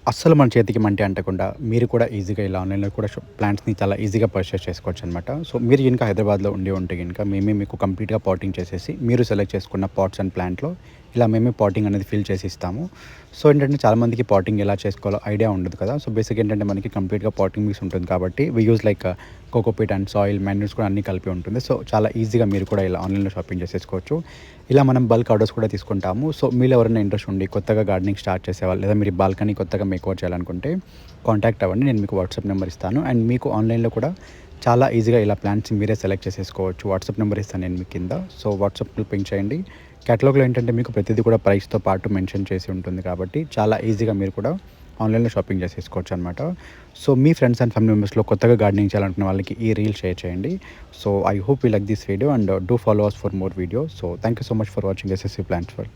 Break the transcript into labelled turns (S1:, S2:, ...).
S1: అస్సలు మన చేతికి మంటే అంటకుండా మీరు కూడా ఈజీగా ఇలా ఆన్‌లైన్‌లో కూడా ప్లాంట్స్‌ని చాలా ఈజీగా పర్చేస్ చేసుకోవచ్చనమాట. సో, మీరు గనుక హైదరాబాద్‌లో ఉండి ఉంటే గనుక మేమే మీకు కంప్లీట్‌గా పాటింగ్ చేసేసి, మీరు సెలెక్ట్ చేసుకున్న పాట్స్ అండ్ ప్లాంట్‌లో ఇలా మేమే పాటింగ్ అనేది ఫిల్ చేసి ఇస్తాము. సో, ఏంటంటే చాలామందికి పాటింగ్ ఎలా చేసుకోవాలో ఐడియా ఉండదు కదా! సో, బేసిక్‌గా ఏంటంటే మనకి కంప్లీట్‌గా పాటింగ్ మిక్స్ ఉంటుంది కాబట్టి we use like cocopeat and soil, manures కూడా అన్నీ కలిపి ఉంటుంది. సో, చాలా ఈజీగా మీరు కూడా ఇలా ఆన్‌లైన్‌లో షాపింగ్ చేసేసుకోవచ్చు. ఇలా మనం బల్క్ ఆర్డర్స్ కూడా తీసుకుంటాము. సో, మీలో ఎవరైనా ఇంట్రెస్ట్ ఉండి కొత్తగా గార్డెనింగ్ స్టార్ట్ చేసేవాళ్ళు లేదా మీరు బాల్కనీ కొత్తగా మేకోవర్ చేయాలనుకుంటే కాంటాక్ట్ అవ్వండి. నేను మీకు వాట్సాప్ నెంబర్ ఇస్తాను. అండ్ మీకు ఆన్‌లైన్‌లో కూడా చాలా ఈజీగా ఇలా ప్లాంట్స్ మీరే సెలెక్ట్ చేసేసుకోవచ్చు. వాట్సాప్ నెంబర్ ఇస్తాను నేను మీకు కింద. సో, వాట్సాప్‌లో పింగ్ చేయండి. కేటలాగ్‌లో ఏంటంటే మీకు ప్రతిదీ కూడా ప్రైస్‌తో పాటు మెన్షన్ చేసి ఉంటుంది కాబట్టి చాలా ఈజీగా మీరు కూడా ఆన్‌లైన్‌లో షాపింగ్ చేసేసుకోవచ్చనమాట. సో, మీ ఫ్రెండ్స్ అండ్ ఫ్యామిలీ మెంబర్స్‌లో కొత్తగా గార్డెనింగ్ చేయాలనుకున్న వాళ్ళకి ఈ రీల్ షేర్ చేయండి. So, I hope you like this video and do follow us for more videos. So, thank you so much for watching SSC plants world.